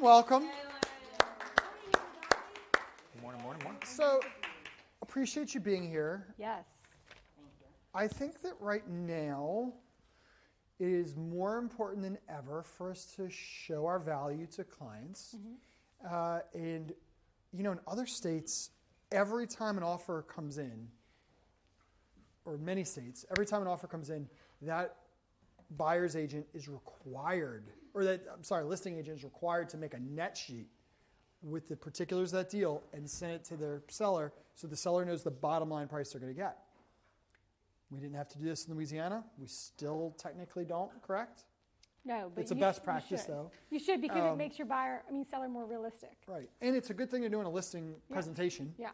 welcome. Morning. So, appreciate you being here. Yes. I think that right now it is more important than ever for us to show our value to clients. And, in other states, every time an offer comes in, or many states, every time an offer comes in, that buyer's agent is required, listing agent is required to make a net sheet with the particulars of that deal and send it to their seller so the seller knows the bottom line price they're going to get. We didn't have to do this in Louisiana. We still technically don't, correct? No, but it's a best practice, though. You should, because it makes your seller more realistic. Right. And it's a good thing to do in a listing presentation. Yeah.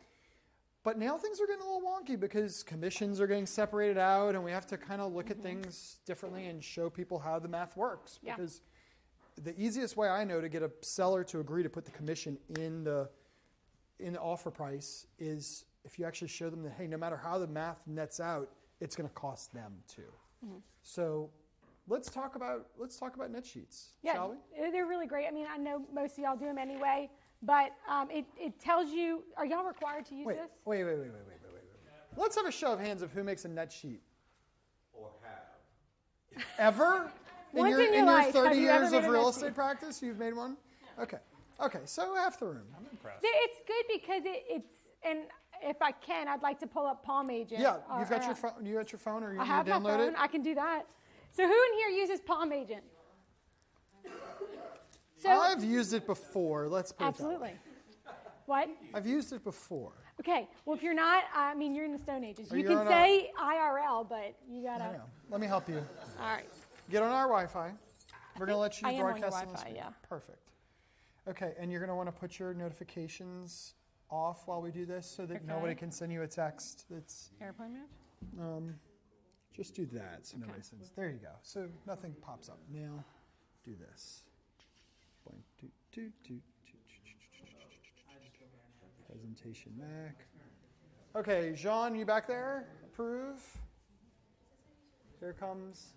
But now things are getting a little wonky because commissions are getting separated out, and we have to kind of look at things differently and show people how the math works. Yeah. Because the easiest way I know to get a seller to agree to put the commission in the offer price is if you actually show them that, hey, no matter how the math nets out, it's going to cost them too. So let's talk about net sheets, shall we? They're really great. I mean, I know most of y'all do them anyway, but it tells you, are y'all required to use this? Wait. Let's have a show of hands of who makes a net sheet. Or have. Ever? Once in your life, 30 have you ever years made of a real net estate sheet? practice, you've made one? Okay, so half the room. I'm impressed. It's good because it's, and if I can, I'd like to pull up Palm Agent. Yeah, you've got your phone. You got your phone, or you I need have to my download phone. it? I can do that. So who in here uses Palm Agent? So I've used it before. Let's put absolutely. it What? that way. I've used it before. Okay. Well, if you're not, I mean, you're in the Stone Ages. Or You you're can on say IRL, but you gotta. I know. Let me help you. All right. Get on our Wi-Fi. We're going to let you I am on your broadcast on the Wi-Fi, screen. yeah. Perfect. Okay, and you're going to want to put your notifications off while we do this so that nobody can send you a text that's... Airplane mode? Just do that so nobody sends... There you go. So nothing pops up. Now, do this. Presentation Mac. Okay, Jean, you back there? Approve. Here comes...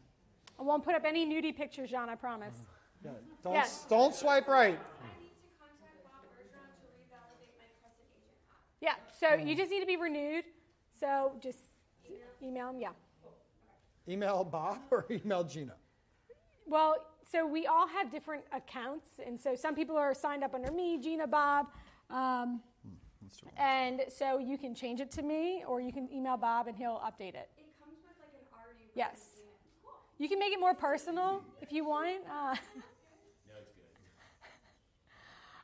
I won't put up any nudie pictures, John, I promise. Yeah, Yes. don't swipe right. I need to contact Bob Bergeron to revalidate my trusted agent app. Yeah, so you just need to be renewed. So just email him, yeah. Email Bob or email Gina? Well, so we all have different accounts, and so some people are signed up under me, Gina, Bob, and so you can change it to me, or you can email Bob and he'll update it. It comes with like an already Yes. agreement. Cool. You can make it more personal if you want.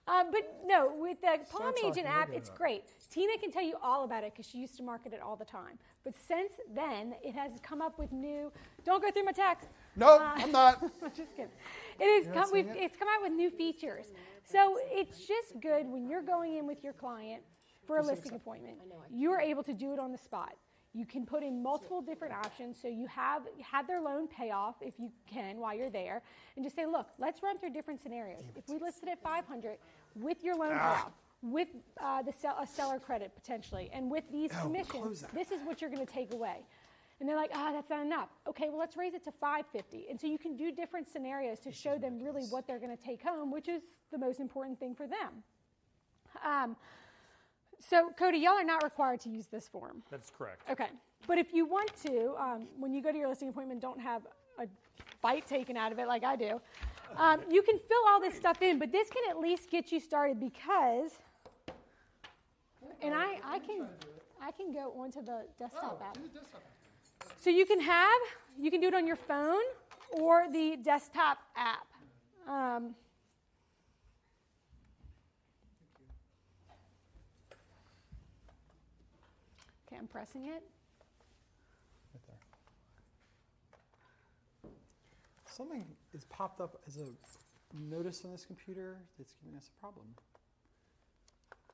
But no, with the Palm talking, Agent we're app, good it's about it. great. Tina can tell you all about it because she used to market it all the time. But since then, it has come up with new. Don't go through my text. Nope, I'm not. I'm just kidding. It not is seeing it? it's come out with new features. So it's just good when you're going in with your client for a listing appointment. You are able to do it on the spot. You can put in multiple different options, so you have their loan pay off if you can while you're there, and just say, look, let's run through different scenarios. If we listed at $500 with your loan payoff, with a seller credit potentially, and with these commissions, this is what you're going to take away. And they're like, that's not enough. Okay, well, let's raise it to $550. And so you can do different scenarios to show them really what they're going to take home, which is the most important thing for them. So, Cody, y'all are not required to use this form. That's correct. Okay. But if you want to, when you go to your listing appointment, don't have a bite taken out of it like I do. You can fill all this stuff in, but this can at least get you started because, and I can go onto the desktop app. So you can do it on your phone or the desktop app. Okay, I'm pressing it. Right there. Something is popped up as a notice on this computer that's giving us a problem.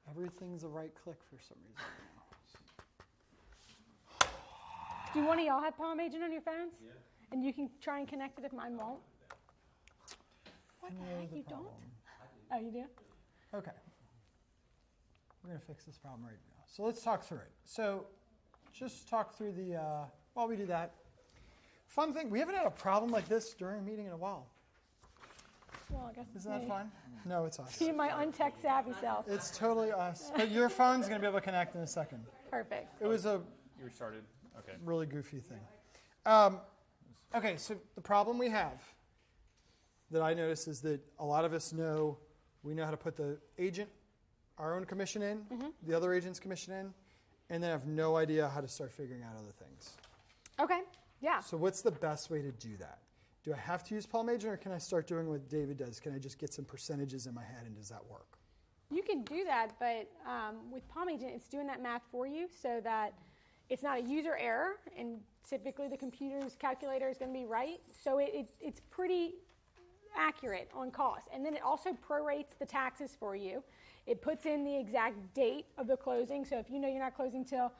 Everything's a right click for some reason now. Do one of y'all have Palm Agent on your phones? Yeah. And you can try and connect it if mine won't? What the heck, you don't? Oh, you do? Okay. We're going to fix this problem right now. So let's talk through it. So just talk through while we do that. Fun thing, we haven't had a problem like this during a meeting in a while. Well, I guess Isn't that fun? No, it's us. See my untech savvy self. It's totally us. But your phone's going to be able to connect in a second. Perfect. It was a You restarted? Okay. really goofy thing. Okay, so the problem we have that I notice is that a lot of us we know how to put the agent, our own commission in, the other agent's commission in, and then have no idea how to start figuring out other things. Okay. Yeah. So what's the best way to do that? Do I have to use Palm Agent, or can I start doing what David does? Can I just get some percentages in my head, and does that work? You can do that, but with Palm Agent, it's doing that math for you so that it's not a user error, and typically the computer's calculator is going to be right. So it's pretty accurate on cost. And then it also prorates the taxes for you. It puts in the exact date of the closing. So if you know you're not closing till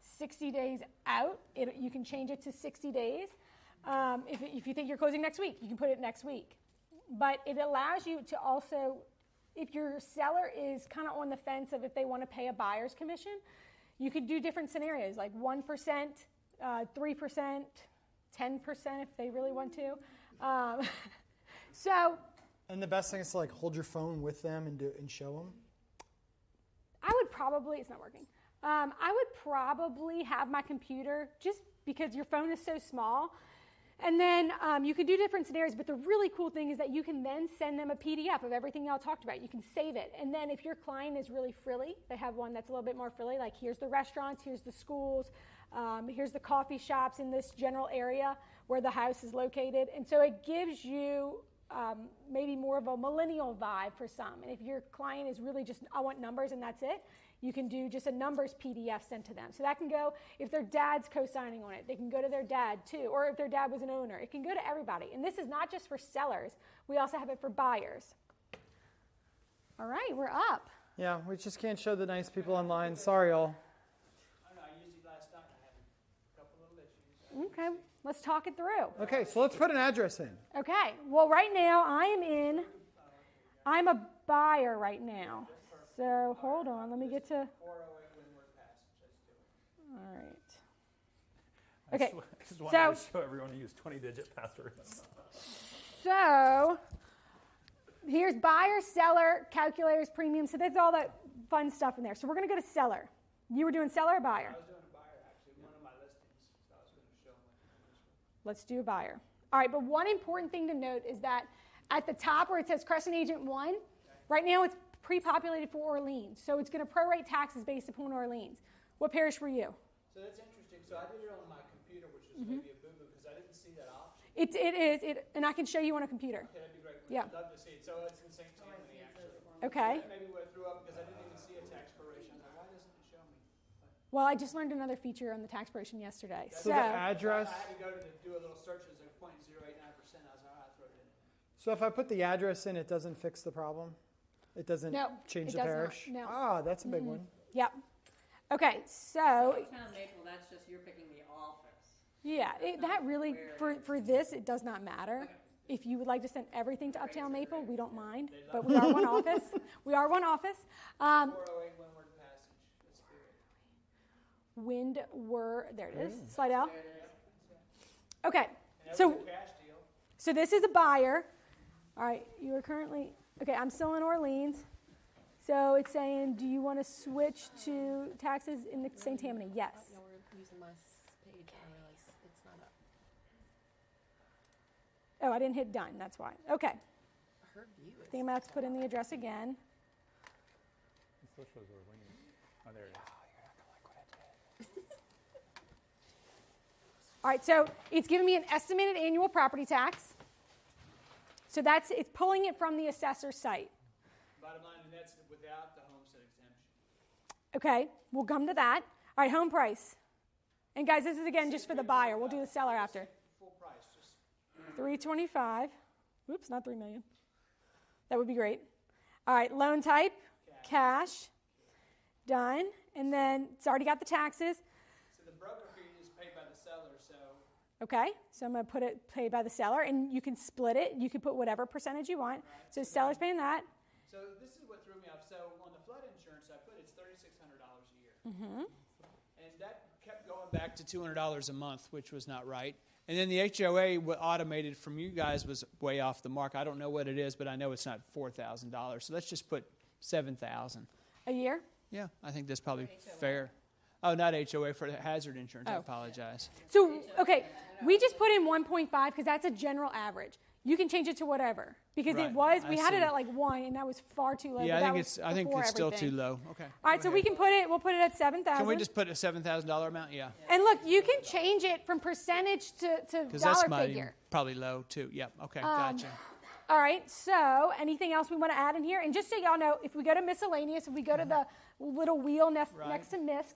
60 days out, you can change it to 60 days. If you think you're closing next week, you can put it next week. But it allows you to also, if your seller is kind of on the fence of if they want to pay a buyer's commission, you could do different scenarios, like 1%, 3%, 10% if they really want to. And the best thing is to hold your phone with them and show them. I would probably, it's not working. I would probably have my computer, just because your phone is so small. And then you can do different scenarios, but the really cool thing is that you can then send them a PDF of everything y'all talked about. You can save it. And then if your client is really frilly, they have one that's a little bit more frilly, like here's the restaurants, here's the schools, here's the coffee shops in this general area where the house is located. And so it gives you maybe more of a millennial vibe for some. And if your client is really just, I want numbers and that's it, you can do just a numbers PDF sent to them. So that can go, if their dad's co-signing on it, they can go to their dad too. Or if their dad was an owner, it can go to everybody. And this is not just for sellers. We also have it for buyers. All right, we're up. Yeah, we just can't show the nice people online. Sorry, all. I know, I used it last night. I had a couple little issues. Okay, let's talk it through. Okay, so let's put an address in. Okay, well, right now I'm a buyer right now. So hold on, let me get to. 408 Windward Passage. Let's do it. All right. I Okay, just wanted so- to show everyone to use 20-digit passwords. So here's buyer, seller, calculators, premium. So that's all that fun stuff in there. So we're going to go to seller. You were doing seller or buyer? I was doing a buyer, actually, one of my listings. So I was going to show them. Let's do a buyer. All right, but one important thing to note is that at the top where it says Crescent Agent 1, right now it's pre-populated for Orleans. So it's going to prorate taxes based upon Orleans. What parish were you? So that's interesting. So I did it on my computer, which was maybe a boo-boo because I didn't see that option. It is, and I can show you on a computer. Okay, that'd be great. Yeah. I'd love to see it. So it's in St. Tammany, actually. Okay. Maybe what I threw up because I didn't even see a tax proration. I was like, why doesn't it show me? Well, I just learned another feature on the tax proration yesterday. So the address. I had to go to do a little search. It was like 0.089%. I was like, I throw it in. So if I put the address in, it doesn't fix the problem? It doesn't No, change it the does not. parish? No. Ah, that's a big one. Yep. Okay, so Uptown Maple, that's just you're picking the office. yeah, that really for this it does not matter. If you would like to send everything to Uptown Maple, we don't mind, but we are one office. We are one office. 408 Windward Passage. Let's do it. Windward, there it is. Slide out. There it is. Okay, And that so was a cash deal. so this is a buyer. All right, you are currently okay. I'm still in Orleans. So it's saying, do you want to switch to taxes in the St. Tammany? Yes. No, we're using my page. I realize it's not up. Oh, I didn't hit done. That's why. Okay. Her view I is. think I'm going to have to put in the address again. It still shows Orleans. Oh, there it is. All right, so it's giving me an estimated annual property tax. So it's pulling it from the assessor's site. Bottom line, and that's without the homestead exemption. Okay, we'll come to that. All right, home price. And guys, this is again just for the buyer. We'll do the seller after. Full price, just $325,000. Oops, not $3 million. That would be great. All right, loan type, cash. Done. And then it's already got the taxes. so the broker fee is paid by the seller. So Okay, so I'm going to put it paid by the seller, and you can split it. You can put whatever percentage you want. So seller's paying that. So this is what threw me off. So on the flood insurance, I put it's $3,600 a year, and that kept going back to $200 a month, which was not right. And then the HOA automated from you guys was way off the mark. I don't know what it is, but I know it's not $4,000. So let's just put $7,000 a year. Yeah, I think that's probably fair. Oh, not HOA, for the hazard insurance. I apologize. So, okay, we just put in 1.5 because that's a general average. You can change it to whatever because Right. we had it at like 1 and that was far too low. Yeah, but I think it's still too low. Okay. All right, so we'll put it at 7,000. Can we just put a $7,000 amount? Yeah. And look, you can change it from percentage to Because dollar that's figure. probably low too. Yep. Okay. Gotcha. All right, so anything else we want to add in here? And just so y'all know, if we go to miscellaneous, if we go to the little wheel next to MISC,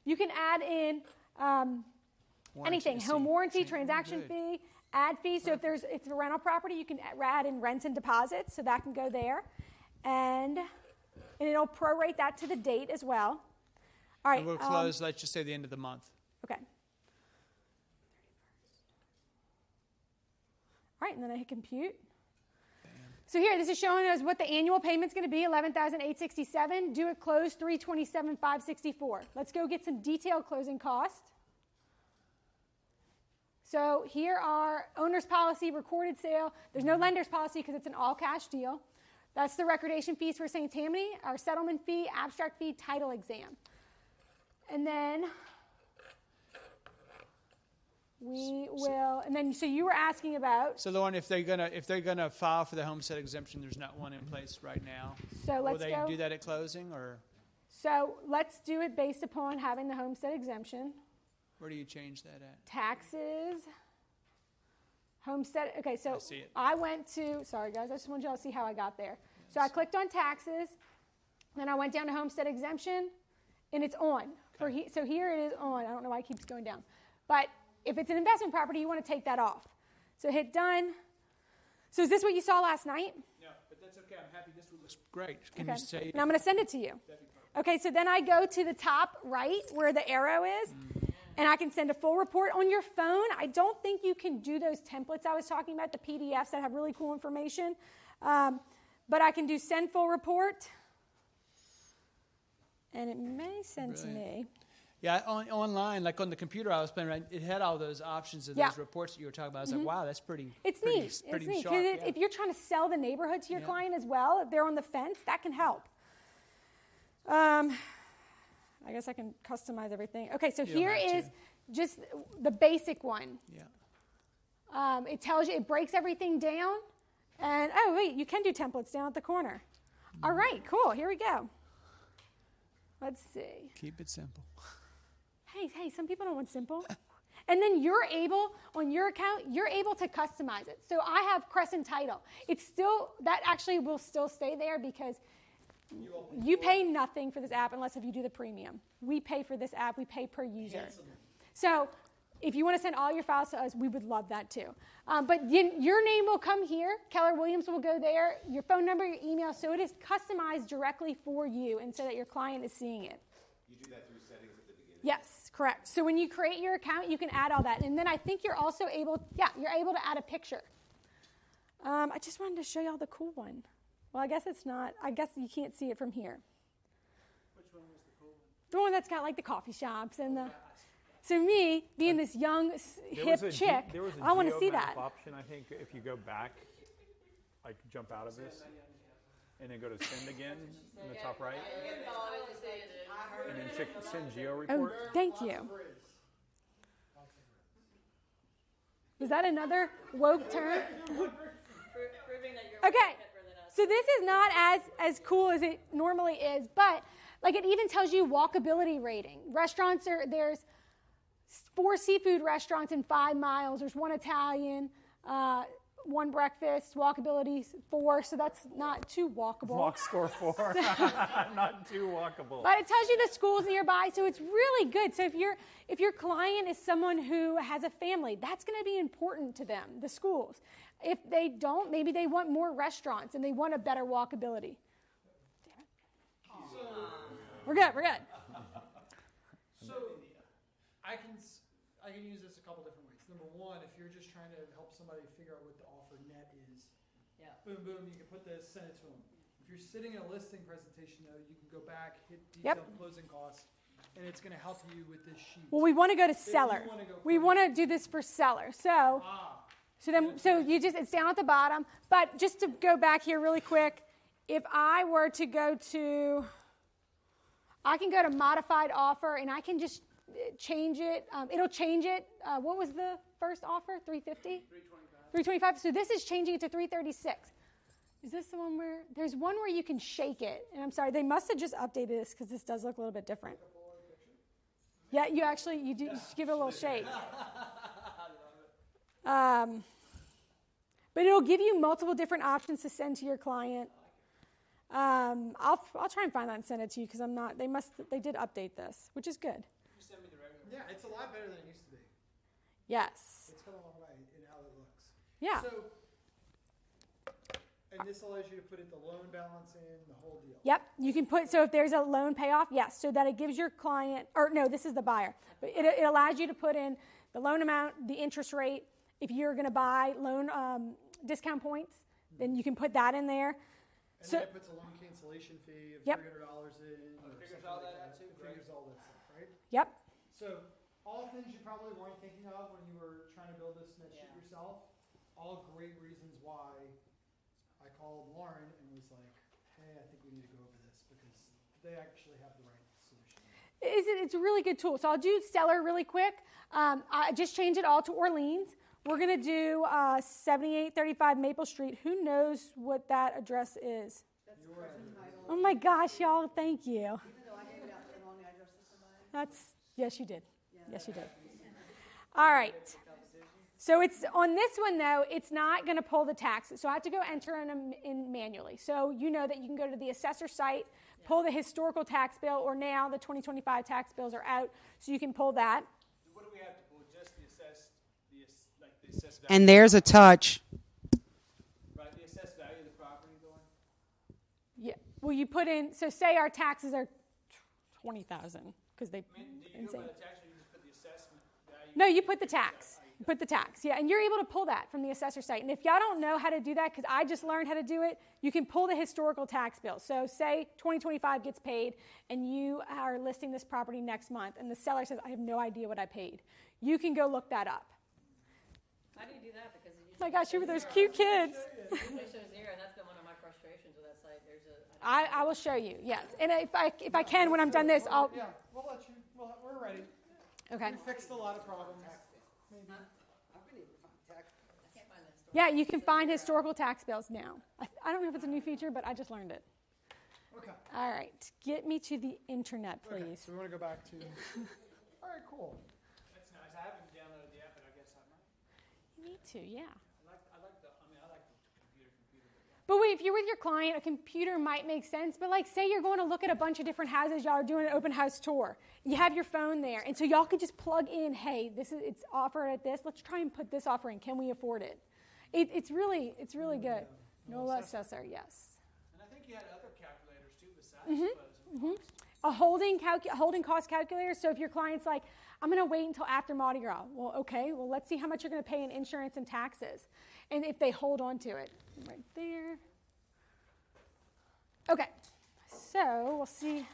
you can add in anything, home warranty, transaction fee, ad fee. So if it's a rental property, you can add in rents and deposits, so that can go there. And it'll prorate that to the date as well. All right. And we'll close, let's just say the end of the month. Okay. All right, and then I hit compute. So here, this is showing us what the annual payment's going to be, $11,867. Due at close, $327,564. Let's go get some detailed closing costs. So here are owner's policy, recorded sale. There's no lender's policy because it's an all-cash deal. That's the recordation fees for St. Tammany, our settlement fee, abstract fee, title exam. And then so you were asking about. So the one, if they're gonna file for the homestead exemption, there's not one in place right now. So Will they do that at closing, or? So let's do it based upon having the homestead exemption. Where do you change that at? Taxes, homestead. Okay, so I see it. I went to. Sorry guys, I just wanted y'all to see how I got there. So I clicked on taxes, then I went down to homestead exemption, and it's on. Okay. So here it is on. I don't know why it keeps going down, but if it's an investment property, you want to take that off. So hit done. So is this what you saw last night? No, but that's okay. I'm happy. This looks great. Can you say? And I'm going to send it to you. Okay, so then I go to the top right where the arrow is, and I can send a full report on your phone. I don't think you can do those templates I was talking about, the PDFs that have really cool information. But I can do send full report, and it may send to me. Yeah, online, like on the computer I was playing around, it had all those options of those reports that you were talking about. I was like, wow, that's pretty. It's pretty, neat. Pretty It's neat sharp. because if you're trying to sell the neighborhood to your client as well, if they're on the fence, that can help. I guess I can customize everything. Okay, so here is just the basic one. Yeah. It tells you, it breaks everything down. And, oh, wait, you can do templates down at the corner. All right, cool. Here we go. Let's see. Keep it simple. Hey, some people don't want simple. And then you're able, on your account, you're able to customize it. So I have Crescent Title. It's still, that actually will still stay there because you pay nothing for this app unless if you do the premium. We pay for this app. We pay per user. So if you want to send all your files to us, we would love that too. But your name will come here. Keller Williams will go there. Your phone number, your email. So it is customized directly for you and so that your client is seeing it. You do that through settings at the beginning? Yes, correct. So when you create your account, you can add all that. And then I think you're also able, you're able to add a picture. I just wanted to show y'all the cool one. Well, I guess it's not. I guess you can't see it from here. Which one was the cool one? The one that's got like the coffee shops and the. So me, being this young, hip chick, I want to see that. Option, I think, if you go back, like jump out of this, and then go to send again in the top right, and then check send geo report. Oh, thank you. Was that another woke term? Okay, so this is not as cool as it normally is, but like it even tells you walkability rating. Restaurants there's 4 seafood restaurants in 5 miles. There's 1 Italian, 1 breakfast, walkability 4, so that's not too walkable. Walk score 4, not too walkable. But it tells you the schools nearby, so it's really good. So if your client is someone who has a family, that's going to be important to them, the schools. If they don't, maybe they want more restaurants and they want a better walkability. We're good. So I can use this a couple different ways. Number one, if you're just trying to help somebody figure out what the offer net is, boom, you can put this, send it to them. If you're sitting in a listing presentation, though, you can go back, hit detailed closing costs, and it's going to help you with this sheet. Well, we want to go to you seller. wanna go We first. want to do this for seller. So you just, it's down at the bottom. But just to go back here really quick, if I were to go to, I can go to modified offer, and I can just change it. It'll change it. What was the first offer? 350? 325. So this is changing it to 336. Is this the one where, there's one where you can shake it. And I'm sorry, they must have just updated this because this does look a little bit different. Yeah, you do just give it a little shake. But it'll give you multiple different options to send to your client. I'll try and find that and send it to you because they did update this, which is good. Yeah, it's a lot better than it used to be. Yes. It's come a long way in how it looks. Yeah. So, and this allows you to put the loan balance in, the whole deal. Yep. You can put, so if there's a loan payoff, yes, so that it gives your client, or no, this is the buyer. But it allows you to put in the loan amount, the interest rate. If you're going to buy loan discount points, then you can put that in there. And then it puts a loan cancellation fee of $300 in. Or figures something all like that out too, It figures all that stuff, right? Yep. So all things you probably weren't thinking of when you were trying to build this net sheet yourself. All great reasons why I called Lauren and was like, hey, I think we need to go over this because they actually have the right solution. It's a really good tool. So I'll do seller really quick. I just changed it all to Orleans. We're going to do 7835 Maple Street. Who knows what that address is? Oh my gosh, y'all, thank you. Even though I gave it out the wrong address to somebody. Yes, you did. Yes, you did. All right. So it's on this one, though, it's not going to pull the taxes. So I have to go enter them in manually. So you know that you can go to the assessor site, pull the historical tax bill, or now the 2025 tax bills are out, so you can pull that. What do we have to pull? Just the assessed value? And there's a touch. Right, the assessed value of the property going? Yeah. Well, you put in, so say our taxes are 20,000 because they. Do you go by the tax or you just put the assessment value? No, you put the tax. You put the tax, yeah, and you're able to pull that from the assessor site. And if y'all don't know how to do that, because I just learned how to do it, you can pull the historical tax bill. So say 2025 gets paid, and you are listing this property next month, and the seller says, I have no idea what I paid. You can go look that up. How do you do that? Because it Oh my gosh, you were those cute kids. usually shows zero, and that's been one of my frustrations with that site. There's I will show you, yes. And if I can, when I'm done this, I'll. Yeah, we'll let you. We're ready. Okay. We fixed a lot of problems. Maybe. I can't find that story. Yeah, you can find historical tax bills now. I don't know if it's a new feature, but I just learned it. Okay. All right, get me to the internet, please. Okay, so we want to go back to. All right, cool. That's nice. I haven't downloaded the app, but I guess I might. You need to, yeah. I like the computer. But wait, if you're with your client, a computer might make sense. But like, say you're going to look at a bunch of different houses, y'all are doing an open house tour. You have your phone there, and so y'all can just plug in, hey, it's offered at this. Let's try and put this offer in. Can we afford it? It's really good. No assessor, yes. And I think you had other calculators too besides closing costs. A holding cost calculator. So if your client's like, I'm going to wait until after Mardi Gras. Well, okay. Well, let's see how much you're going to pay in insurance and taxes, and if they hold on to it, right there. Okay. So we'll see.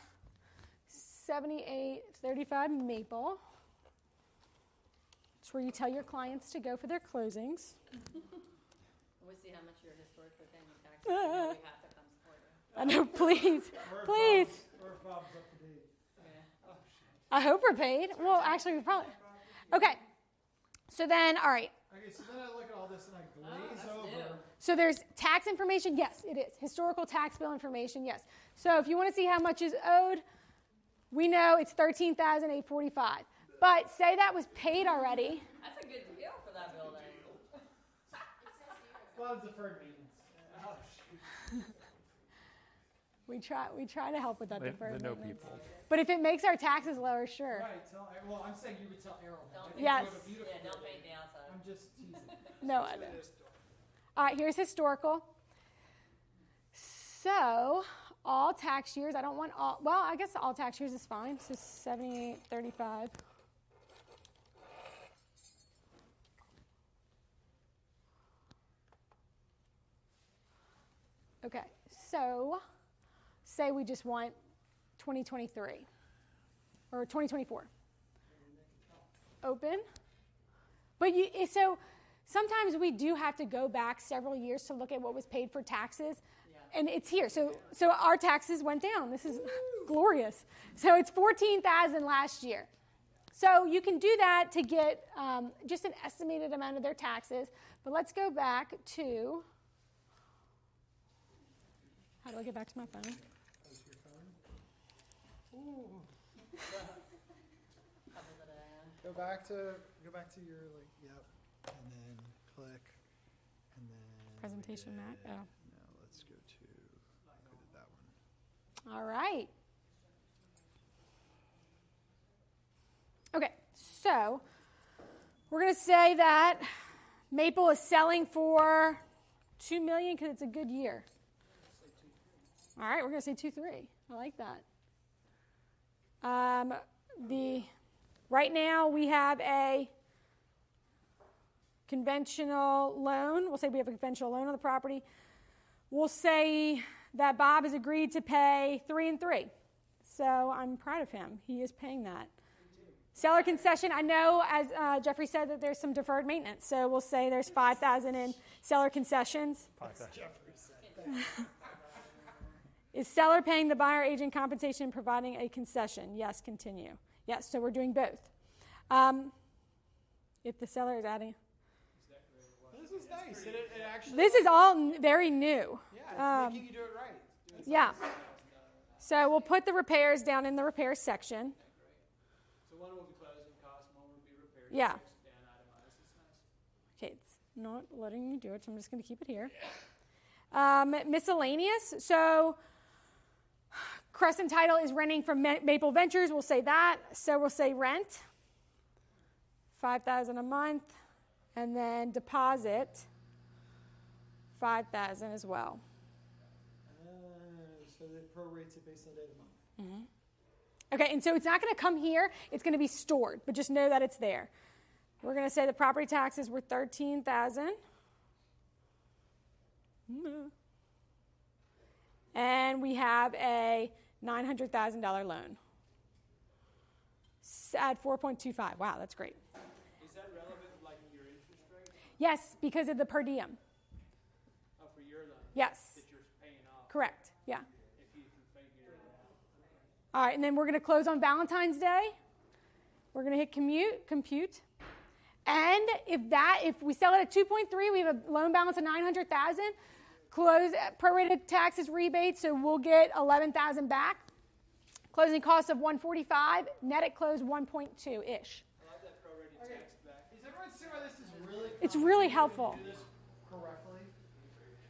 7835 Maple. It's where you tell your clients to go for their closings. We see how much you're historically paying in taxes. And now we have to come support you. I know, please. Please. We're Bob's up to date. I hope we're paid. Well, actually, we probably. Okay. So then, all right. Okay, so then I look at all this and I glaze over. So there's tax information. Yes, it is. Historical tax bill information. Yes. So if you want to see how much is owed, we know it's $13,845. But say that was paid already. That's a good deal for that building. A lot of deferred maintenance. Oh, shoot. We try to help with that deferred The no maintenance. people. But if it makes our taxes lower, sure. Right. Well, I'm saying you would tell Errol. Yes. Yeah, don't paint the outside. I'm just teasing. No, I don't. All right, here's historical. So all tax years, I don't want all, well, I guess all tax years is fine. So 7835. Okay, so say we just want 2023. or 2024. Open. But so sometimes we do have to go back several years to look at what was paid for taxes. And it's here. So our taxes went down. This is glorious. So it's $14,000 last year. So you can do that to get just an estimated amount of their taxes. But let's go back to, how do I get back to my phone? Go back to your yep, and then click, and then Presentation Mac. Oh. No, let's go to that one. All right. Okay, so we're going to say that Maple is selling for $2 million because it's a good year. All right, we're going to say 2.3. I like that. Right now we have a conventional loan. We'll say we have a conventional loan on the property. We'll say that Bob has agreed to pay 3 and 3. So I'm proud of him. He is paying that. Seller concession, I know, as Jeffrey said, that there's some deferred maintenance. So we'll say there's $5,000 in seller concessions. Is seller paying the buyer agent compensation and providing a concession? Yes, continue. Yes, so we're doing both. If the seller is adding. This is nice. It actually. This is all very new. Yeah, it's making you do it right. Yeah. So we'll put the repairs down in the repairs section. So one will be closing costs, one will be repairs. Yeah. Down itemized. It's nice. Okay, it's not letting me do it, so I'm just going to keep it here. Miscellaneous. So Crescent Title is renting from Maple Ventures. We'll say that. So we'll say rent, $5,000 a month, and then deposit, $5,000 as well. So the prorates it based on the day of the month. Mm-hmm. Okay, and so it's not going to come here. It's going to be stored, but just know that it's there. We're going to say the property taxes were $13,000. And we have a $900,000 loan at 4.25. Wow, that's great. Is that relevant, like your interest rate? Yes, because of the per diem. Oh, for your loan? Yes. That you're paying off. Correct, yeah. If you can figure it out. All right, and then we're going to close on Valentine's Day. We're going to hit compute. And if we sell it at 2.3, we have a loan balance of $900,000. Close prorated taxes rebate, so we'll get $11,000 back. Closing cost of $145. Net at close 1.2 ish. I like that prorated tax back. Does everyone see why this is really? It's really helpful. Do this correctly.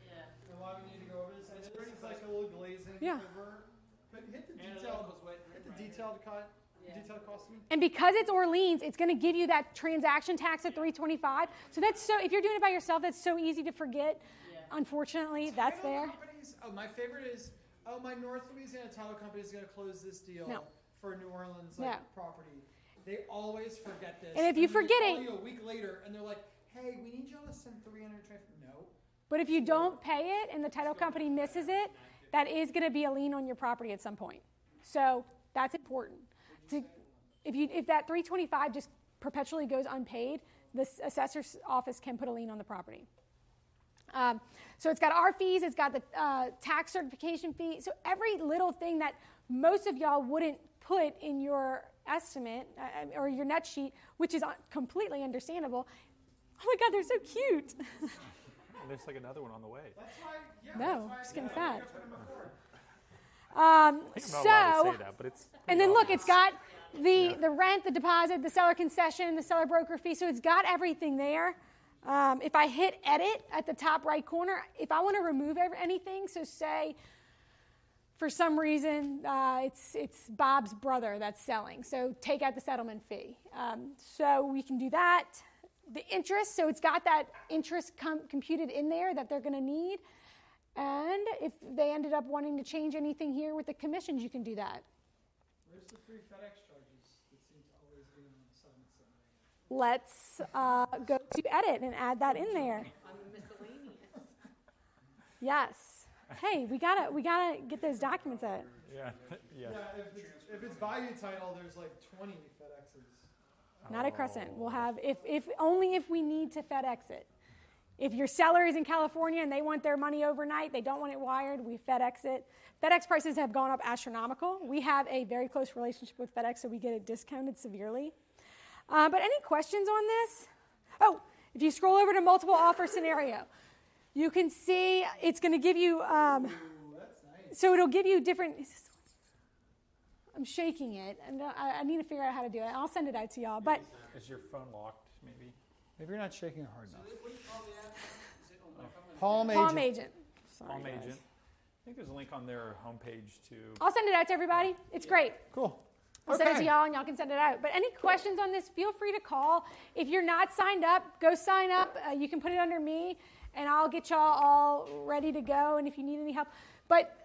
Yeah. And why we need to go over this? It brings like a little glazing Yeah. over. But hit the detailed cut. Detailed costing. And because it's Orleans, it's going to give you that transaction tax of $325. So that's so. If you're doing it by yourself, that's so easy to forget. Yeah. Unfortunately, that's Title there. Companies, my favorite is, my North Louisiana title company is going to close this deal No. for New Orleans No. property. They always forget this. And if you then forget they it- call you a week later, and they're like, "Hey, we need y'all to send $325." No. But if you don't pay it and the title company misses it, that is going to be a lien on your property at some point. So that's important. If that $325 just perpetually goes unpaid, the assessor's office can put a lien on the property. So it's got our fees, it's got the tax certification fee. So every little thing that most of y'all wouldn't put in your estimate or your net sheet, which is completely understandable. Oh my God, they're so cute. There's like another one on the way. That's why. Yeah. No, I'm just getting fat. I think I'm not allowed to say that, but it's. And then look, it's got the rent, the deposit, the seller concession, the seller broker fee. So it's got everything there. If I hit edit at the top right corner, if I want to remove anything, so say for some reason it's Bob's brother that's selling, so take out the settlement fee. So we can do that. The interest, so it's got that interest computed in there that they're going to need. And if they ended up wanting to change anything here with the commissions, you can do that. Where's the free FedEx charges that seem to always be on the settlement? Let's go to edit and add that in there. On the miscellaneous. Yes. hey, we gotta get those documents out. Yeah. Yeah. If it's value title, there's like 20 FedExes. Not at Crescent. We'll have if only if we need to FedEx it. If your seller is in California and they want their money overnight, they don't want it wired, we FedEx it. FedEx prices have gone up astronomical. We have a very close relationship with FedEx, so we get it discounted severely. But any questions on this? Oh, if you scroll over to multiple offer scenario, you can see it's going to give you, That's nice. so it'll give you different, I'm shaking it, and I need to figure out how to do it. I'll send it out to y'all. But Is your phone locked, maybe? Maybe you're not shaking it hard enough. Palm Palm Agent. Agent. Sorry, Palm guys. Agent. I think there's a link on their homepage too. I'll send it out to everybody. It's great. Cool. I'll send it to y'all, and y'all can send it out. But any questions on this, feel free to call. If you're not signed up, go sign up. You can put it under me, and I'll get y'all all ready to go. And if you need any help. But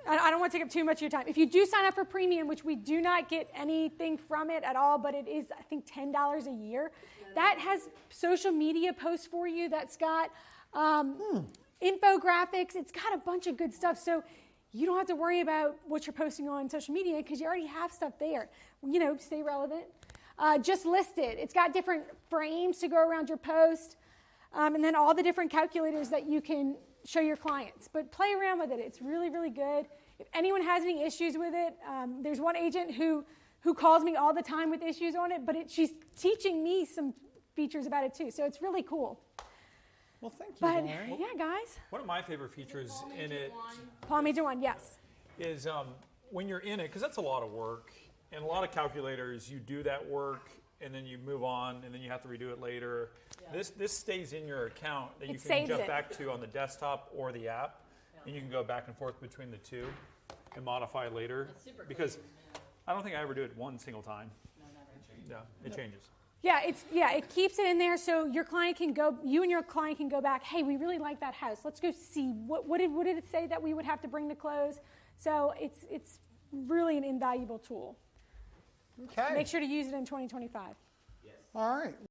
I don't want to take up too much of your time. If you do sign up for premium, which we do not get anything from it at all, but it is, I think, $10 a year, that has social media posts for you. That's got infographics. It's got a bunch of good stuff. So you don't have to worry about what you're posting on social media because you already have stuff there. You know, stay relevant. Just list it. It's got different frames to go around your post, and then all the different calculators that you can show your clients. But play around with it. It's really, really good. If anyone has any issues with it, there's one agent who calls me all the time with issues on it, but she's teaching me some features about it too. So it's really cool. Well, thank you, But Lauren. yeah, guys. One of my favorite features in it Palm Agent 1, yes. is when you're in it, because that's a lot of work, and a lot of calculators, you do that work, and then you move on, and then you have to redo it later. Yeah. This stays in your account that you can jump back to on the desktop or the app, and you can go back and forth between the two and modify later. That's super because clean, I don't think I ever do it one single time. No, never. Yeah, it changes. Yeah, it keeps it in there so your client can go, you and your client can go back, hey, we really like that house. Let's go see, what did it say that we would have to bring to close? So it's really an invaluable tool. Okay. Make sure to use it in 2025. All right.